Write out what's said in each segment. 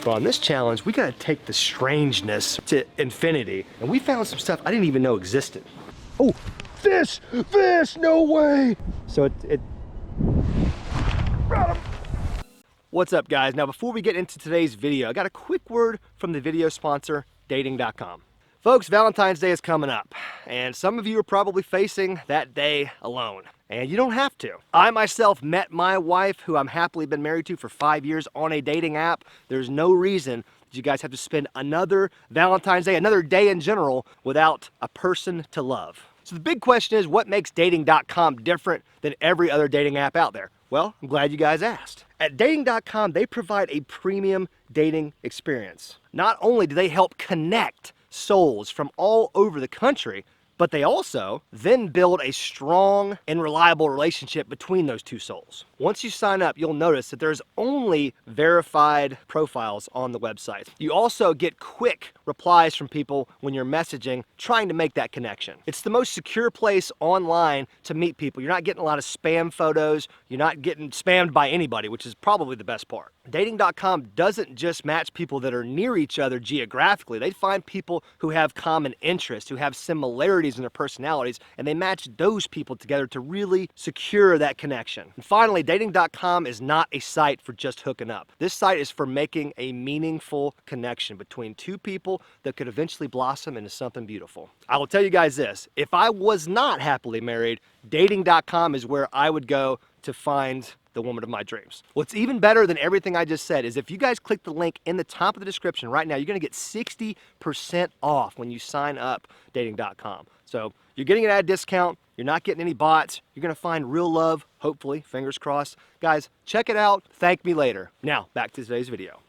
But on this challenge, we gotta take the strangeness to infinity. And we found some stuff I didn't even know existed. Oh, fish, no way. So it got him. What's up, guys? Now, before we get into today's video, I got a quick word from the video sponsor, dating.com. Folks, Valentine's Day is coming up, and some of you are probably facing that day alone. And you don't have to. I myself met my wife, who I'm happily been married to for 5 years, on a dating app. There's no reason that you guys have to spend another Valentine's Day, another day in general, without a person to love. So the big question is, what makes dating.com different than every other dating app out there? Well, I'm glad you guys asked. At dating.com, they provide a premium dating experience. Not only do they help connect souls from all over the country, but they also then build a strong and reliable relationship between those two souls. Once you sign up, you'll notice that there's only verified profiles on the website. You also get quick replies from people when you're messaging, trying to make that connection. It's the most secure place online to meet people. You're not getting a lot of spam photos. You're not getting spammed by anybody, which is probably the best part. Dating.com doesn't just match people that are near each other geographically. They find people who have common interests, who have similarities in their personalities, and they match those people together to really secure that connection. And finally, dating.com is not a site for just hooking up. This site is for making a meaningful connection between two people that could eventually blossom into something beautiful. I will tell you guys this, if I was not happily married, dating.com is where I would go to find the woman of my dreams. What's even better than everything I just said is if you guys click the link in the top of the description right now, you're gonna get 60% off when you sign up dating.com. So you're getting it at a discount, you're not getting any bots, you're gonna find real love, hopefully, fingers crossed. Guys, check it out, thank me later. Now, back to today's video.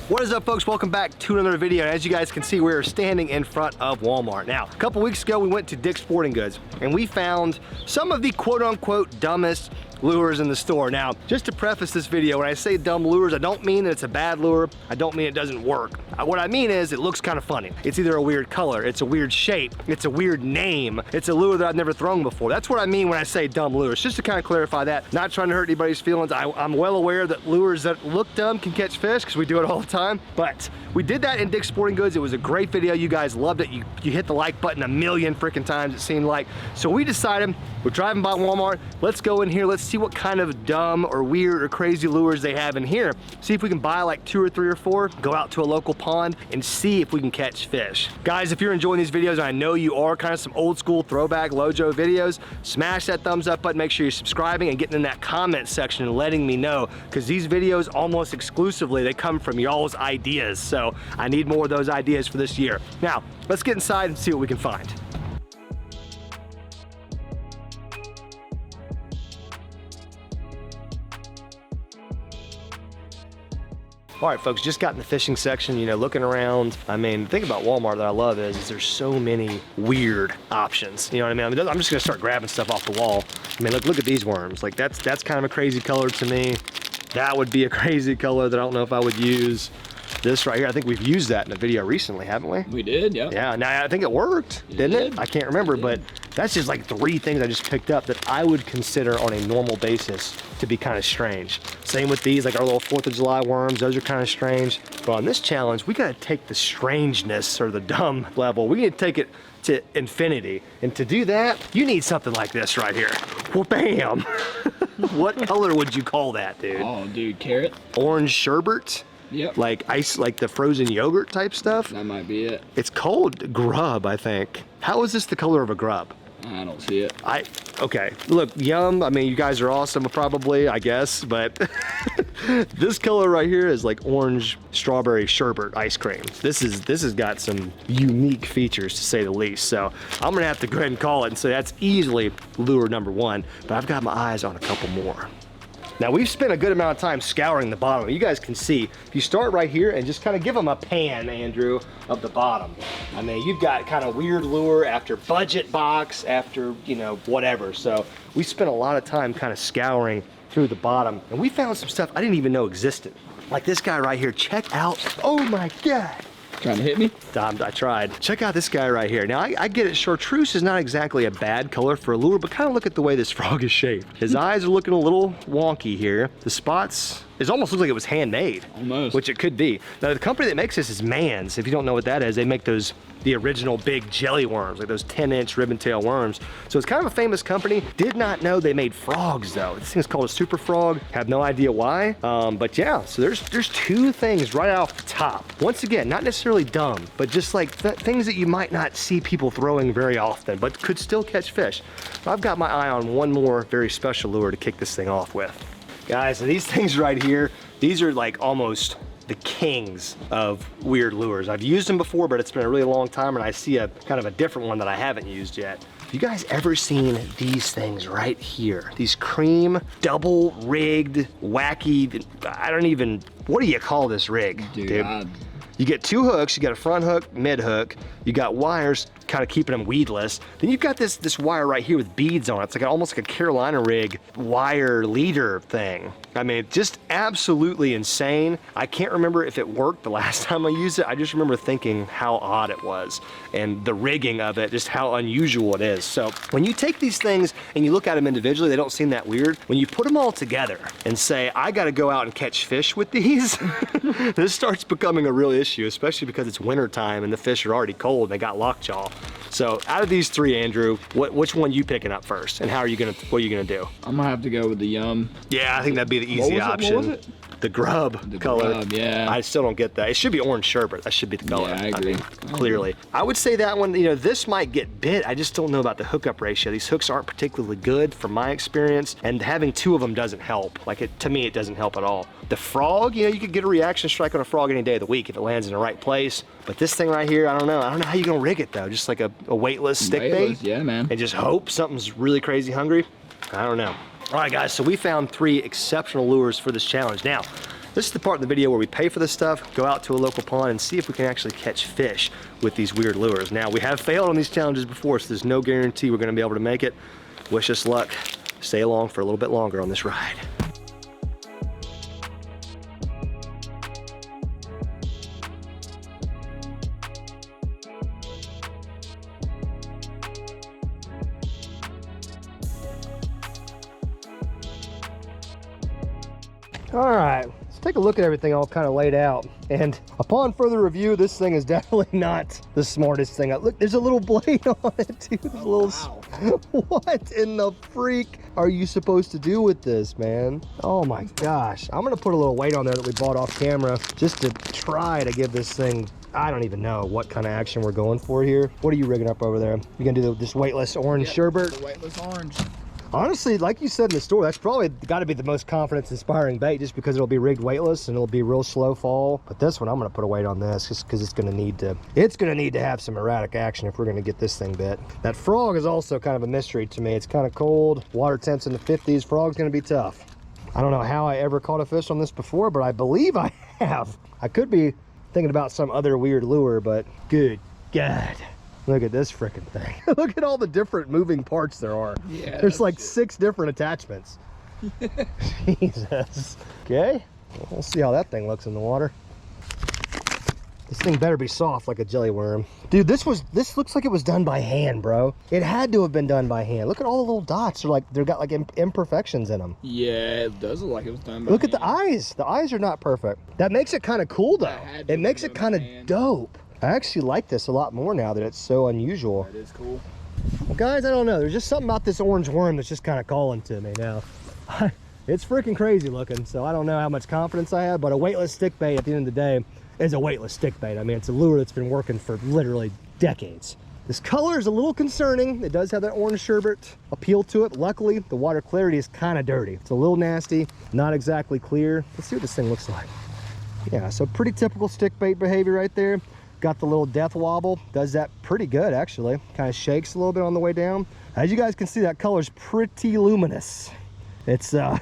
What is up, folks? Welcome back to another video. As you guys can see, we are standing in front of Walmart. Now, a couple weeks ago, we went to Dick's Sporting Goods and we found some of the quote-unquote dumbest lures in the store. Now, just to preface this video, when I say dumb lures, I don't mean that it's a bad lure. I don't mean it doesn't work. What I mean is it looks kind of funny. It's either a weird color, it's a weird shape, it's a weird name, it's a lure that I've never thrown before. That's what I mean when I say dumb lures. Just to kind of clarify that, not trying to hurt anybody's feelings. I'm well aware that lures that look dumb can catch fish because we do it all the time, but we did that in Dick's Sporting Goods. It was a great video. You guys loved it. You hit the like button a million freaking times, it seemed like. So we decided, we're driving by Walmart, let's go in here, let's see what kind of dumb or weird or crazy lures they have in here. See if we can buy like 2 or 3 or 4, go out to a local pond and see if we can catch fish. Guys, if you're enjoying these videos, and I know you are, kind of some old school throwback LOJO videos, smash that thumbs up button, make sure you're subscribing and getting in that comment section and letting me know, because these videos almost exclusively, they come from y'all's ideas. So I need more of those ideas for this year. Now, let's get inside and see what we can find. All right, folks, just got in the fishing section, you know, looking around. I mean, the thing about Walmart that I love is there's so many weird options. You know what I mean? I'm just gonna start grabbing stuff off the wall. I mean, look at these worms. Like that's kind of a crazy color to me. That would be a crazy color that I don't know if I would use. This right here, I think we've used that in a video recently, haven't we? We did, yeah. Yeah, now I think it worked, didn't it? I can't remember, but that's just like 3 things I just picked up that I would consider on a normal basis to be kind of strange. Same with these, like our little 4th of July worms, those are kind of strange. But on this challenge, we gotta take the strangeness or the dumb level, we need to take it to infinity. And to do that, you need something like this right here. Well, bam! What color would you call that, dude? Oh, dude, carrot. Orange sherbet? Yep. Like ice, like the frozen yogurt type stuff? That might be it. It's called grub, I think. How is this the color of a grub? I don't see it. Okay, look, yum. I mean, you guys are awesome, probably, I guess, but this color right here is like orange strawberry sherbet ice cream. This has got some unique features, to say the least. So I'm gonna have to go ahead and call it and say that's easily lure number 1, but I've got my eyes on a couple more. Now, we've spent a good amount of time scouring the bottom. You guys can see, if you start right here and just kind of give them a pan, Andrew, of the bottom. I mean, you've got kind of weird lure after budget box, after, you know, whatever. So we spent a lot of time kind of scouring through the bottom, and we found some stuff I didn't even know existed. Like this guy right here, check out, oh my God. Trying to hit me? I tried. Check out this guy right here. Now, I get it, chartreuse is not exactly a bad color for a lure, but kind of look at the way this frog is shaped. His eyes are looking a little wonky here. The spots It almost looks like it was handmade. Almost. Which it could be. Now the company that makes this is Mann's. If you don't know what that is, they make the original big jelly worms, like those 10-inch ribbon tail worms. So it's kind of a famous company. Did not know they made frogs though. This thing is called a super frog. Have no idea why. But yeah, so there's two things right off the top. Once again, not necessarily dumb, but just like things that you might not see people throwing very often, but could still catch fish. I've got my eye on one more very special lure to kick this thing off with. Guys, and these things right here, these are like almost the kings of weird lures. I've used them before, but it's been a really long time, and I see a kind of a different one that I haven't used yet. Have you guys ever seen these things right here? These cream, double rigged, wacky, I don't even, what do you call this rig, dude? You get two hooks, you got a front hook, mid hook, you got wires kind of keeping them weedless. Then you've got this wire right here with beads on it. It's like almost like a Carolina rig wire leader thing. I mean, just absolutely insane. I can't remember if it worked the last time I used it. I just remember thinking how odd it was and the rigging of it, just how unusual it is. So when you take these things and you look at them individually, they don't seem that weird. When you put them all together and say, I gotta go out and catch fish with these, this starts becoming a real issue, especially because it's winter time and the fish are already cold and they got lockjaw. So out of these three, Andrew, which one you picking up first, and what are you gonna do? I'm gonna have to go with the Yum. Yeah, I think that'd be the easy option. What was it? The grub The color. grub, yeah. I still don't get that. It should be orange sherbet. That should be the color. Yeah, I agree. mean, clearly. I would say that one, you know, this might get bit. I just don't know about the hookup ratio. These hooks aren't particularly good from my experience, and having two of them doesn't help. Like, to me, it doesn't help at all. The frog, you know, you could get a reaction strike on a frog any day of the week if it lands in the right place. But this thing right here, I don't know. I don't know how you're gonna rig it though. Just like a weightless stick bait? Yeah, man. And just hope something's really crazy hungry? I don't know. All right, guys, so we found 3 exceptional lures for this challenge. Now, this is the part of the video where we pay for this stuff, go out to a local pond and see if we can actually catch fish with these weird lures. Now, we have failed on these challenges before, so there's no guarantee we're gonna be able to make it. Wish us luck. Stay along for a little bit longer on this ride. All right, let's take a look at everything all kind of laid out. And upon further review, this thing is definitely not the smartest thing. Look, there's a little blade on it, dude. There's a little, what in the freak are you supposed to do with this, man? Oh my gosh. I'm gonna put a little weight on there that we bought off camera just to try to give this thing, I don't even know what kind of action we're going for here. What are you rigging up over there? You gonna do this weightless orange sherbet? The weightless orange. Honestly, like you said in the store, that's probably got to be the most confidence-inspiring bait just because it'll be rigged weightless and it'll be real slow fall. But this one, I'm going to put a weight on this just because it's going to need to have some erratic action if we're going to get this thing bit. That frog is also kind of a mystery to me. It's kind of cold. Water temps in the 50s. Frog's going to be tough. I don't know how I ever caught a fish on this before, but I believe I have. I could be thinking about some other weird lure, but good God. Look at this freaking thing. Look at all the different moving parts there are. Yeah, there's like 6 different attachments. Jesus. Okay, we'll see how that thing looks in the water. This thing better be soft like a jelly worm. Dude, this looks like it was done by hand, bro. It had to have been done by hand. Look at all the little dots. They've got like imperfections in them. Yeah, it does look like it was done by Look hand. at the eyes. The eyes are not perfect. That makes it kind of cool though. It makes it kind of dope. I actually like this a lot more now that it's so unusual. That is cool. Well, guys, I don't know. There's just something about this orange worm that's just kind of calling to me now. It's freaking crazy looking, so I don't know how much confidence I have, but a weightless stick bait at the end of the day is a weightless stick bait. I mean, it's a lure that's been working for literally decades. This color is a little concerning. It does have that orange sherbet appeal to it. Luckily, the water clarity is kind of dirty. It's a little nasty, not exactly clear. Let's see what this thing looks like. Yeah, so pretty typical stick bait behavior right there. Got the little death wobble, does that pretty good actually. Kind of shakes a little bit on the way down. As you guys can see, that color's pretty luminous. It's kind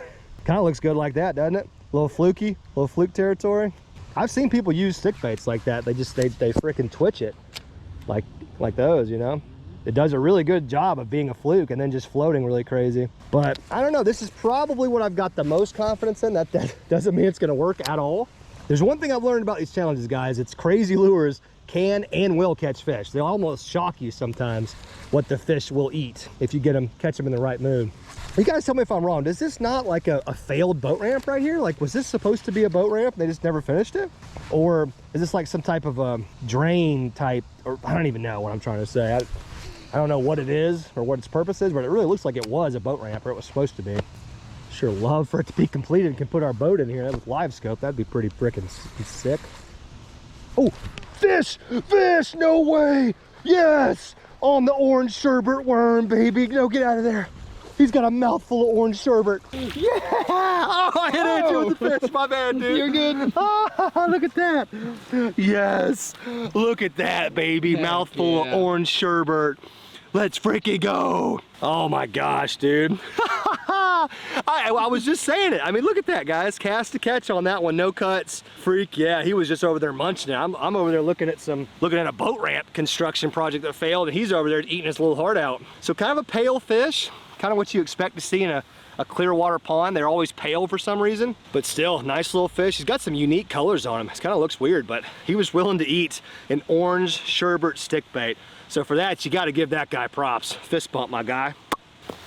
of looks good like that, doesn't it? A little fluky, a little fluke territory. I've seen people use stick baits like that. They freaking twitch it like those, you know. It does a really good job of being a fluke and then just floating really crazy. But I don't know, this is probably what I've got the most confidence in. That doesn't mean it's gonna work at all. There's one thing I've learned about these challenges, guys. It's crazy lures can and will catch fish. They'll almost shock you sometimes what the fish will eat if you catch them in the right mood. You guys tell me if I'm wrong. Is this not like a failed boat ramp right here? Like, was this supposed to be a boat ramp and they just never finished it? Or is this like some type of a drain type, or I don't even know what I'm trying to say. I don't know what it is or what its purpose is, but it really looks like it was a boat ramp, or it was supposed to be. Sure love for it to be completed and can put our boat in here with live scope. That'd be pretty freaking sick. Oh, fish, fish, no way. Yes, on the orange sherbet worm, baby. No, get out of there. He's got a mouthful of orange sherbet. Yeah! Oh, I hit it with the fish, my bad, dude. You're good. Oh, look at that. Yes, look at that, baby. Mouthful of orange sherbet. Let's freaking go. Oh my gosh, dude. I was just saying it. I mean, look at that, guys. Cast to catch on that one, no cuts. Freak, yeah, he was just over there munching it. I'm over there looking at a boat ramp construction project that failed, and he's over there eating his little heart out. So kind of a pale fish, kind of what you expect to see in a clear water pond. They're always pale for some reason, but still, nice little fish. He's got some unique colors on him. It kind of looks weird, but he was willing to eat an orange sherbet stick bait. So for that, you got to give that guy props. Fist bump, my guy.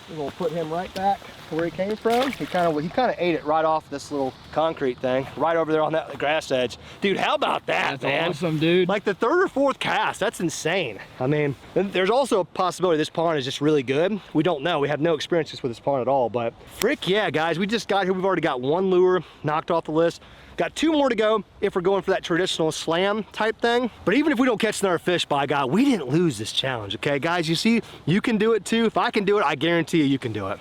We're gonna put him right back where he came from. He kind of ate it right off this little concrete thing, right over there on that grass edge. Dude, how about that, That's man? awesome, dude. Like the third or fourth cast, that's insane. I mean, there's also a possibility this pond is just really good. We don't know. We have no experiences with this pond at all, but frick yeah, guys, we just got here. We've already got one lure knocked off the list. Got two more to go if we're going for that traditional slam type thing. But even if we don't catch another fish, by God, we didn't lose this challenge, okay? Guys, you see, you can do it too. If I can do it, I guarantee you can do it.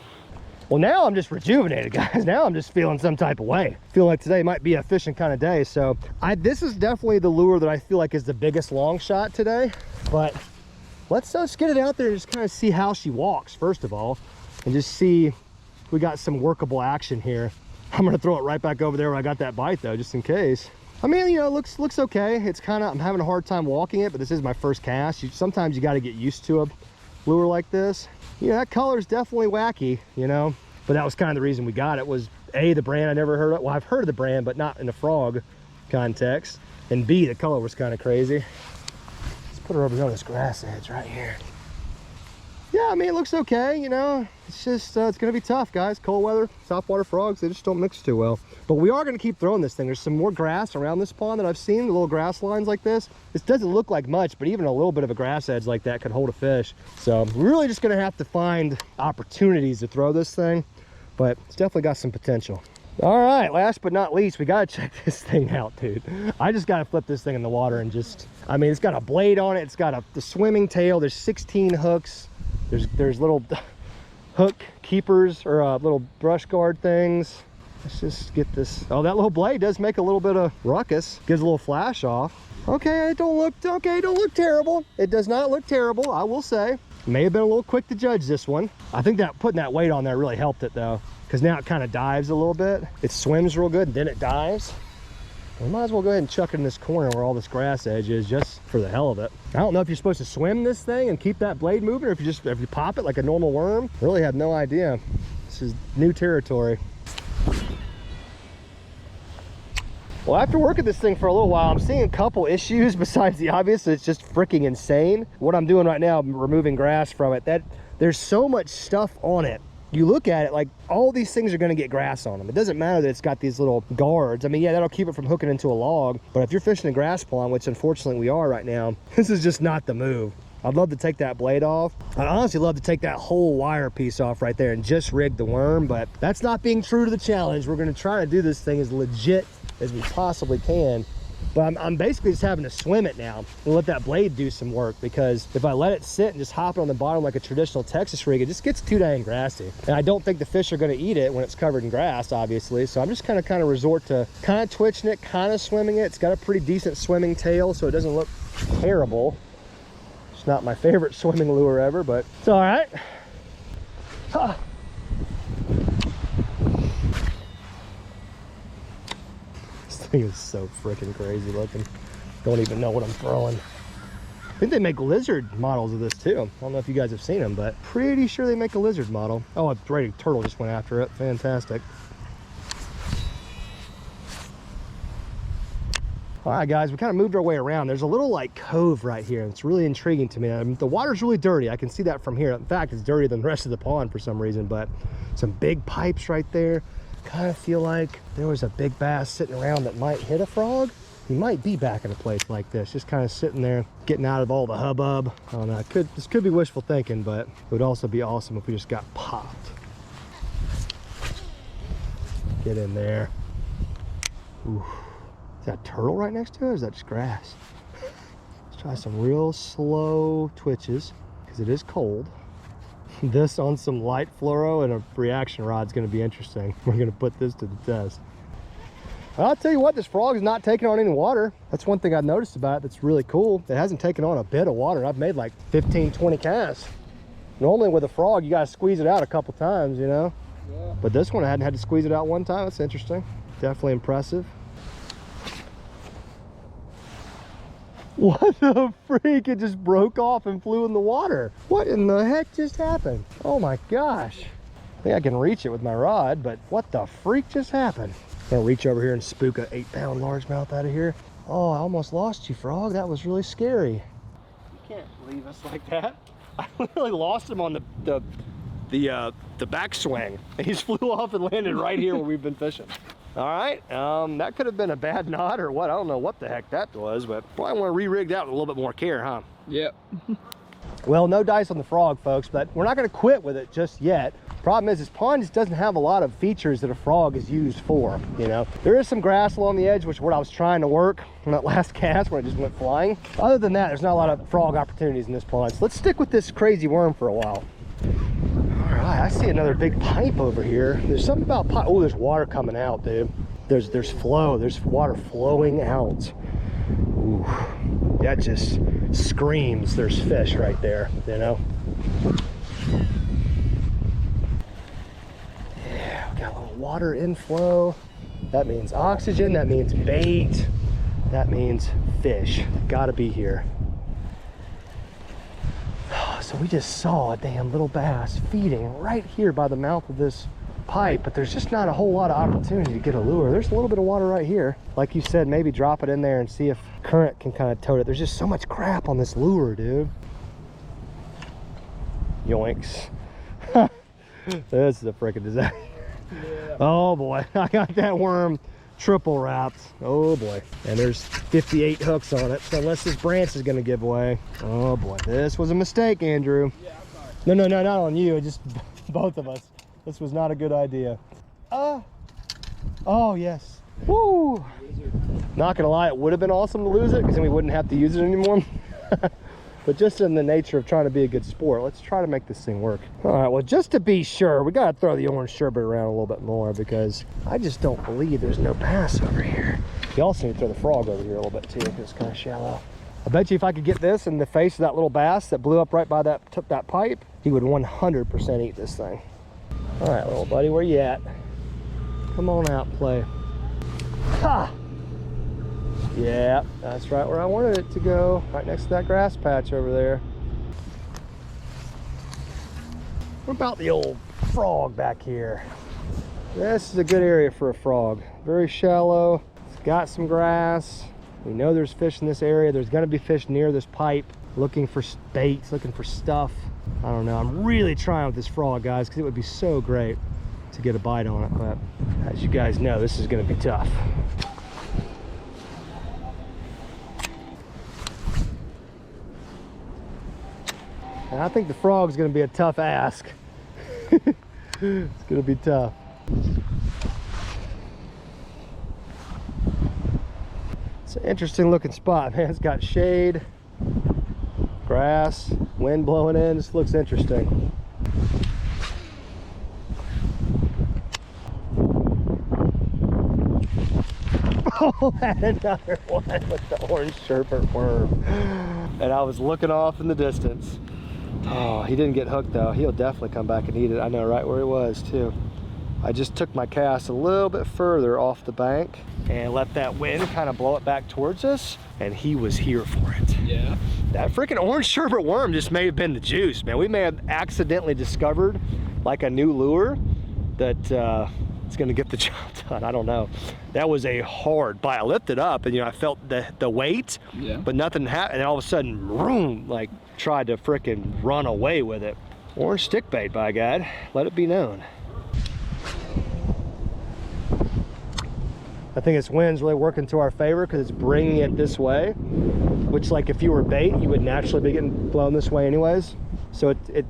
Well, now I'm just rejuvenated, guys. Now I'm just feeling some type of way. Feel like today might be a fishing kind of day. So this is definitely the lure that I feel like is the biggest long shot today. But let's just get it out there and just kind of see how she walks, first of all, and just see if we got some workable action here. I'm gonna throw it right back over there where I got that bite though, just in case. I mean, you know, looks okay. It's kind of, I'm having a hard time walking it, but this is my first cast. Sometimes you got to get used to a lure like this. You know, that color is definitely wacky, you know, but that was kind of the reason we got it. Was A, the brand I never heard of. Well, I've heard of the brand, but not in the frog context. And B, the color was kind of crazy. Let's put her over on this grass edge right here. Yeah, I mean, it looks okay, you know. It's just, it's gonna be tough, guys. Cold weather, soft water frogs, they just don't mix too well. But we are gonna keep throwing this thing. There's some more grass around this pond that I've seen, the little grass lines like this. This doesn't look like much, but even a little bit of a grass edge like that could hold a fish. So we're really just gonna have to find opportunities to throw this thing, but it's definitely got some potential. All right, last but not least, we gotta check this thing out, dude. I just gotta flip this thing in the water and just, I mean, it's got a blade on it. It's got the swimming tail. There's 16 hooks. There's little hook keepers or little brush guard things. Let's just get this. Oh, that little blade does make a little bit of ruckus. Gives a little flash off. Okay, it don't look terrible. It does not look terrible, I will say. May have been a little quick to judge this one. I think that putting that weight on there really helped it though, because now it kind of dives a little bit. It swims real good and then it dives. We might as well go ahead and chuck it in this corner where all this grass edge is, just for the hell of it. I don't know if you're supposed to swim this thing and keep that blade moving, or if you pop it like a normal worm. I really have no idea. This is new territory. Well, after working this thing for a little while, I'm seeing a couple issues besides the obvious. It's just freaking insane. What I'm doing right now, I'm removing grass from it. There's so much stuff on it. You look at it, like all these things are going to get grass on them. It doesn't matter that it's got these little guards. I mean, yeah, that'll keep it from hooking into a log, but if you're fishing a grass pond, which unfortunately we are right now, this is just not the move. I'd love to take that blade off. I'd honestly love to take that whole wire piece off right there and just rig the worm, but that's not being true to the challenge. We're going to try to do this thing as legit as we possibly can. But I'm basically just having to swim it now and let that blade do some work, because if I let it sit and just hop it on the bottom like a traditional Texas rig, it just gets too dang grassy. And I don't think the fish are going to eat it when it's covered in grass, obviously. So I'm just kind of resort to kind of twitching it, kind of swimming it. It's got a pretty decent swimming tail, so it doesn't look terrible. It's not my favorite swimming lure ever, but it's all right. Ah. Thing is so freaking crazy looking. Don't even know what I'm throwing. I think they make lizard models of this too. I don't know if you guys have seen them, but pretty sure they make a lizard model. Oh, a great turtle just went after it. Fantastic. All right, guys, we kind of moved our way around. There's a little like cove right here. It's really intriguing to me. I mean, the water's really dirty. I can see that from here. In fact, it's dirtier than the rest of the pond for some reason, but some big pipes right there. Kind of feel like there was a big bass sitting around that might hit a frog. He might be back in a place like this, just kind of sitting there, getting out of all the hubbub. I don't know, this could be wishful thinking, but it would also be awesome if we just got popped. Get in there. Ooh. Is that a turtle right next to it, or is that just grass? Let's try some real slow twitches, because it is cold. This on some light fluoro and a reaction rod is going to be interesting. We're going to put this to the test. I'll tell you what, this frog is not taking on any water. That's one thing I've noticed about it that's really cool. It hasn't taken on a bit of water. I've made like 15, 20 casts. Normally with a frog, you got to squeeze it out a couple times, you know? Yeah. But this one I hadn't had to squeeze it out one time. That's interesting. Definitely impressive. What the freak? It just broke off and flew in the water. What in the heck just happened? Oh my gosh. I think I can reach it with my rod, but what the freak just happened? I'm gonna reach over here and spook an 8-pound largemouth out of here. Oh, I almost lost you, frog. That was really scary. You can't leave us like that. I literally lost him on the backswing. And he just flew off and landed right here where we've been fishing. All right, that could have been a bad knot or what. I don't know what the heck that was, but probably want to re-rig that with a little bit more care, huh? Yep. Well, no dice on the frog, folks, but we're not going to quit with it just yet. Problem is, this pond just doesn't have a lot of features that a frog is used for, you know. There is some grass along the edge, which is what I was trying to work on that last cast when it just went flying. Other than that, there's not a lot of frog opportunities in this pond. So let's stick with this crazy worm for a while. All right, I see another big pipe over here. There's something about pipe. Oh, there's water coming out, dude. There's flow. There's water flowing out. Ooh, that just screams there's fish right there, you know. Yeah, we got a little water inflow. That means oxygen. That means bait. That means fish. Gotta be here. So we just saw a damn little bass feeding right here by the mouth of this pipe, but there's just not a whole lot of opportunity to get a lure. There's a little bit of water right here. Like you said, maybe drop it in there and see if current can kind of tote it. There's just so much crap on this lure, dude. Yoinks. This is a freaking disaster. Yeah. Oh boy, I got that worm triple wrapped. Oh boy. And there's 58 hooks on it, so unless this branch is going to give way. Oh boy, this was a mistake, Andrew. Yeah, I'm sorry. No, not on you, just both of us. This was not a good idea. Oh yes. Woo! Not gonna lie, it would have been awesome to lose it because then we wouldn't have to use it anymore. But just in the nature of trying to be a good sport, let's try to make this thing work. All right, well, just to be sure, we gotta throw the orange sherbet around a little bit more because I just don't believe there's no bass over here. You also need to throw the frog over here a little bit too because it's kind of shallow. I bet you if I could get this in the face of that little bass that blew up right by that pipe, he would 100% eat this thing. All right, little buddy, where you at? Come on out, play. Ha! Yeah, that's right where I wanted it to go, right next to that grass patch over there. What about the old frog back here? This is a good area for a frog. Very shallow, it's got some grass. We know there's fish in this area. There's gonna be fish near this pipe looking for baits, looking for stuff. I don't know, I'm really trying with this frog, guys, because it would be so great to get a bite on it, but as you guys know, this is gonna be tough. And I think the frog's gonna be a tough ask. It's gonna be tough. It's an interesting looking spot, man. It's got shade, grass, wind blowing in. This looks interesting. Oh, and another one with the orange sherbet worm. And I was looking off in the distance. Oh, he didn't get hooked though. He'll definitely come back and eat it. I know right where he was too. I just took my cast a little bit further off the bank and let that wind kind of blow it back towards us, and he was here for it. Yeah. That freaking orange sherbet worm just may have been the juice, man. We may have accidentally discovered like a new lure that it's gonna get the job done. I don't know. That was a hard bite. I lifted up and I felt the weight, Yeah. but nothing happened. And all of a sudden, vroom, like tried to frickin' run away with it. Orange stick bait, by God, let it be known. I think this wind's really working to our favor because it's bringing it this way, which, like, if you were bait, you would naturally be getting blown this way anyways. So it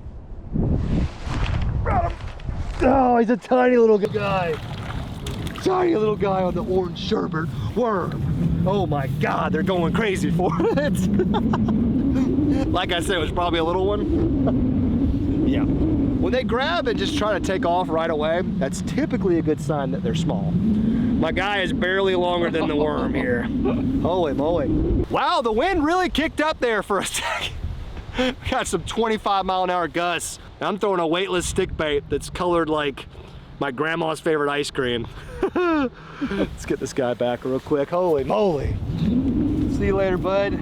got him. Oh, he's a tiny little guy. Tiny little guy on the orange sherbet worm. Oh my God, they're going crazy for it. Like I said, it was probably a little one. Yeah. When they grab and just try to take off right away, that's typically a good sign that they're small. My guy is barely longer than the worm here. Holy moly. Wow, the wind really kicked up there for a second. We got some 25-mile-an-hour gusts. I'm throwing a weightless stick bait that's colored like my grandma's favorite ice cream. Let's get this guy back real quick. Holy moly. See you later, bud.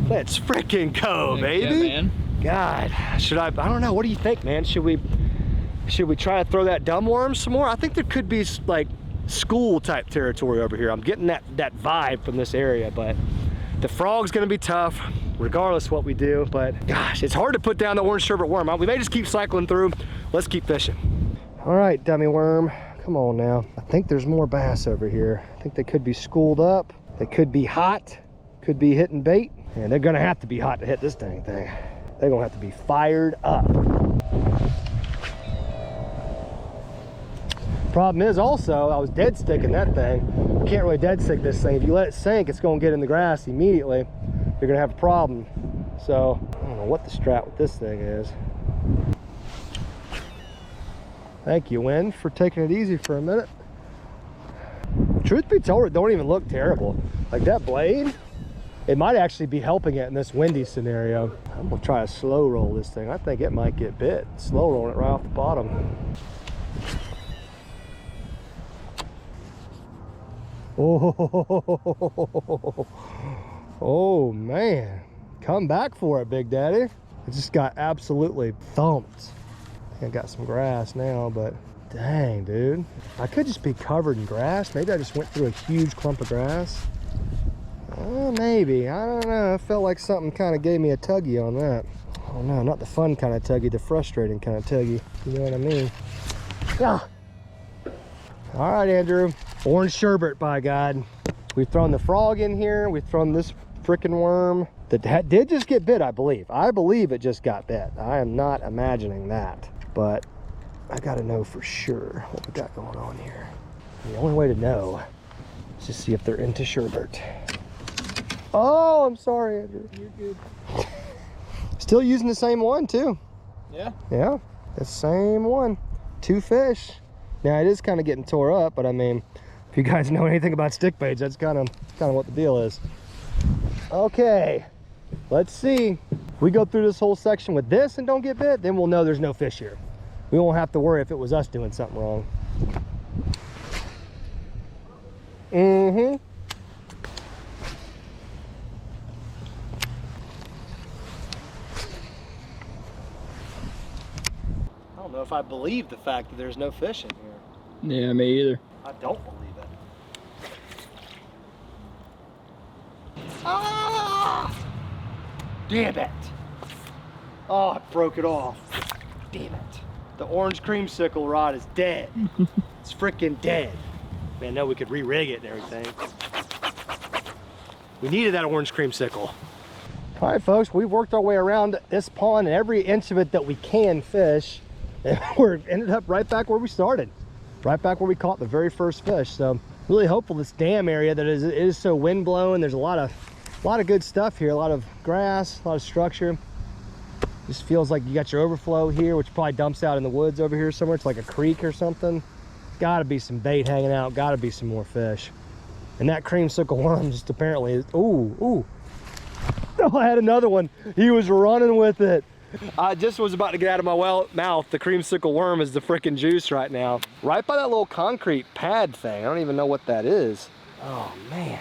Let's freaking go, baby. Yeah, man. God, I don't know, what do you think, man? Should we try to throw that dumb worm some more? I think there could be like school type territory over here. I'm getting that vibe from this area, but the frog's gonna be tough regardless what we do. But gosh, it's hard to put down the orange sherbet worm. We may just keep cycling through. Let's keep fishing. All right, dummy worm, come on now. I think there's more bass over here. I think they could be schooled up. They could be hot, could be hitting bait. And they're gonna have to be hot to hit this dang thing. They're gonna have to be fired up. Problem is also, I was dead sticking that thing. You can't really dead stick this thing. If you let it sink, it's gonna get in the grass immediately. You're gonna have a problem. So, I don't know what the strat with this thing is. Thank you, wind, for taking it easy for a minute. Truth be told, it don't even look terrible. Like that blade, it might actually be helping it in this windy scenario. I'm gonna try to slow roll this thing. I think it might get bit. Slow rolling it right off the bottom. Oh, oh man, come back for it, Big Daddy. It just got absolutely thumped. I got some grass now, but dang, dude. I could just be covered in grass. Maybe I just went through a huge clump of grass. Maybe, I don't know. I felt like something kind of gave me a tuggy on that. Oh no, not the fun kind of tuggy, the frustrating kind of tuggy. You know what I mean? Ah. All right, Andrew. Orange sherbet, by God. We've thrown the frog in here. We've thrown this freaking worm. That did just get bit, I believe. I believe it just got bit. I am not imagining that, but I gotta know for sure what we got going on here. And the only way to know is to see if they're into sherbet. Oh, I'm sorry, Andrew. You're good. Still using the same one too. Yeah. Yeah, the same one. 2 fish. Now it is kind of getting tore up, but I mean, if you guys know anything about stick baits, that's kind of what the deal is. Okay, let's see. If we go through this whole section with this and don't get bit, then we'll know there's no fish here. We won't have to worry if it was us doing something wrong. Mm-hmm. I don't know if I believe the fact that there's no fish in here. Yeah, me either. I don't believe it. Ah! Damn it. Oh, I broke it off. Damn it. The orange creamsicle rod is dead. It's freaking dead. Man, no, we could re-rig it and everything. We needed that orange creamsicle. All right, folks, we've worked our way around this pond and every inch of it that we can fish. And we're ended up right back where we started. Right back where we caught the very first fish. So really hopeful this dam area that it is so wind blown. There's a lot of good stuff here, a lot of grass, a lot of structure. Just feels like you got your overflow here, which probably dumps out in the woods over here somewhere. It's like a creek or something. Gotta be some bait hanging out, gotta be some more fish. And that creamsicle worm just apparently is, ooh. Oh, I had another one. He was running with it. I just was about to get out of my mouth. The creamsicle worm is the freaking juice right now. Right by that little concrete pad thing. I don't even know what that is. Oh man.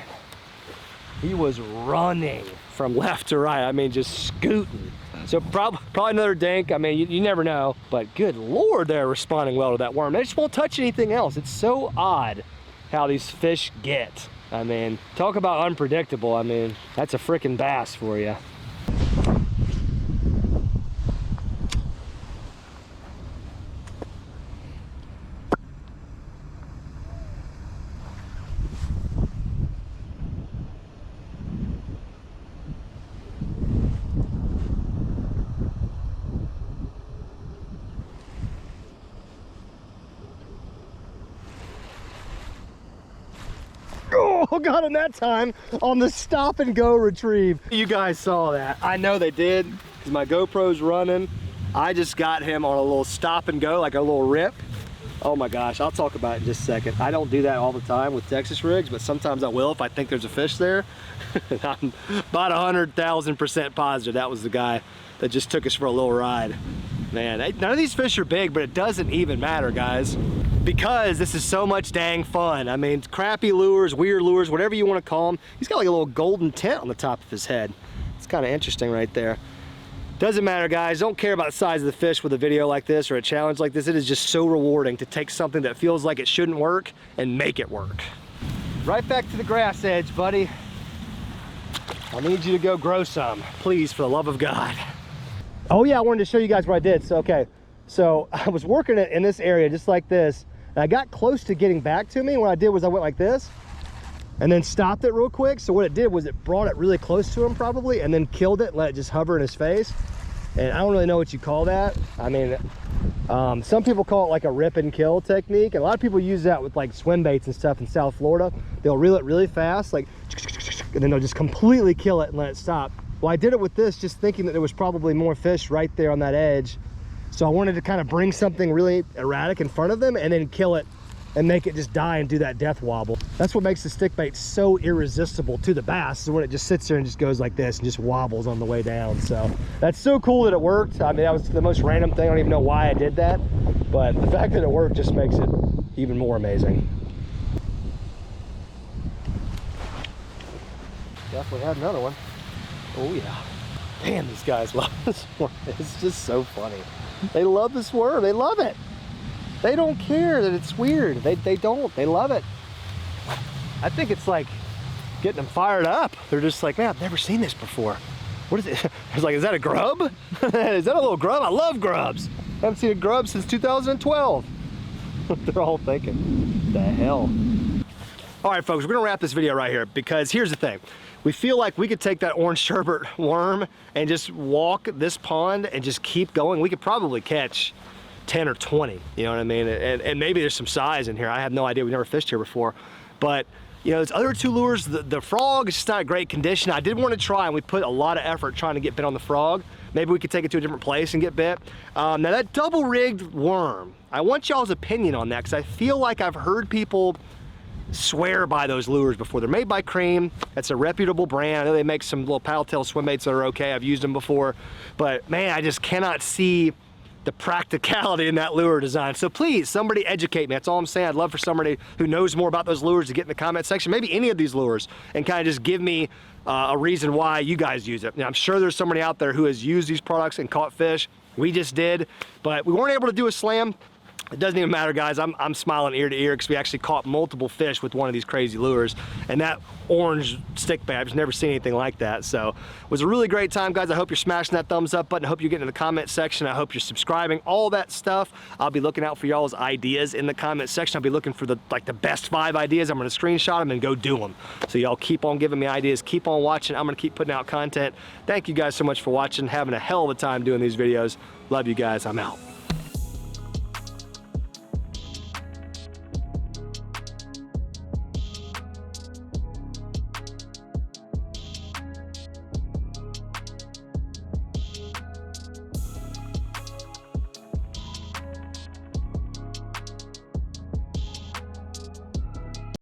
He was running from left to right. I mean, just scooting. So probably another dink. I mean, you never know, but good Lord, they're responding well to that worm. They just won't touch anything else. It's so odd how these fish get. I mean, talk about unpredictable. I mean, that's a freaking bass for you. Oh, got him that time on the stop and go retrieve. You guys saw that. I know they did because my GoPro's running. I just got him on a little stop and go, like a little rip. Oh my gosh, I'll talk about it in just a second. I don't do that all the time with Texas rigs, but sometimes I will if I think there's a fish there. I'm about 100,000% positive that was the guy that just took us for a little ride. Man, none of these fish are big, but it doesn't even matter, guys, because this is so much dang fun. I mean, crappy lures, weird lures, whatever you want to call them. He's got like a little golden tint on the top of his head. It's kind of interesting right there. Doesn't matter, guys. Don't care about the size of the fish with a video like this or a challenge like this. It is just so rewarding to take something that feels like it shouldn't work and make it work. Right back to the grass edge, buddy. I need you to go grow some, please, for the love of God. Oh yeah, I wanted to show you guys what I did. So, okay, so I was working it in this area just like this, and I got close to getting back to me. What I did was I went like this and then stopped it real quick. So what it did was it brought it really close to him probably, and then killed it and let it just hover in his face. And I don't really know what you call that. I mean, some people call it like a rip and kill technique. And a lot of people use that with like swim baits and stuff in South Florida. They'll reel it really fast, like, and then they'll just completely kill it and let it stop. Well, I did it with this just thinking that there was probably more fish right there on that edge. So I wanted to kind of bring something really erratic in front of them and then kill it and make it just die and do that death wobble. That's what makes the stick bait so irresistible to the bass, is when it just sits there and just goes like this and just wobbles on the way down. So that's so cool that it worked. I mean, that was the most random thing. I don't even know why I did that, but the fact that it worked just makes it even more amazing. Definitely had another one. Oh yeah. Man, these guys love this worm. It's just so funny. They love this worm. They love it. They don't care that it's weird. They don't. They love it. I think it's like getting them fired up. They're just like, man, I've never seen this before. What is it? It's like, is that a grub? Is that a little grub? I love grubs. I haven't seen a grub since 2012. They're all thinking, the hell? All right, folks, we're gonna wrap this video right here because here's the thing. We feel like we could take that orange sherbet worm and just walk this pond and just keep going. We could probably catch 10 or 20, you know what I mean? And maybe there's some size in here. I have no idea. We've never fished here before. But, you know, there's other two lures. The frog is just not great condition. I did want to try, and we put a lot of effort trying to get bit on the frog. Maybe we could take it to a different place and get bit. Now, that double-rigged worm, I want y'all's opinion on that because I feel like I've heard people swear by those lures before. They're made by Cream. That's a reputable brand. I know they make some little paddle tail swim baits that are okay. I've used them before. But, man, I just cannot see the practicality in that lure design. So please, somebody educate me. That's all I'm saying. I'd love for somebody who knows more about those lures to get in the comment section, maybe any of these lures, and kind of just give me a reason why you guys use it. Now, I'm sure there's somebody out there who has used these products and caught fish. We just did, but we weren't able to do a slam. It doesn't even matter, guys. I'm smiling ear to ear because we actually caught multiple fish with one of these crazy lures. And that orange stick bait, I've just never seen anything like that. So it was a really great time, guys. I hope you're smashing that thumbs up button. I hope you're getting in the comment section. I hope you're subscribing, all that stuff. I'll be looking out for y'all's ideas in the comment section. I'll be looking for the best 5 ideas. I'm gonna screenshot them and go do them. So y'all keep on giving me ideas, keep on watching. I'm gonna keep putting out content. Thank you guys so much for watching. Having a hell of a time doing these videos. Love you guys, I'm out.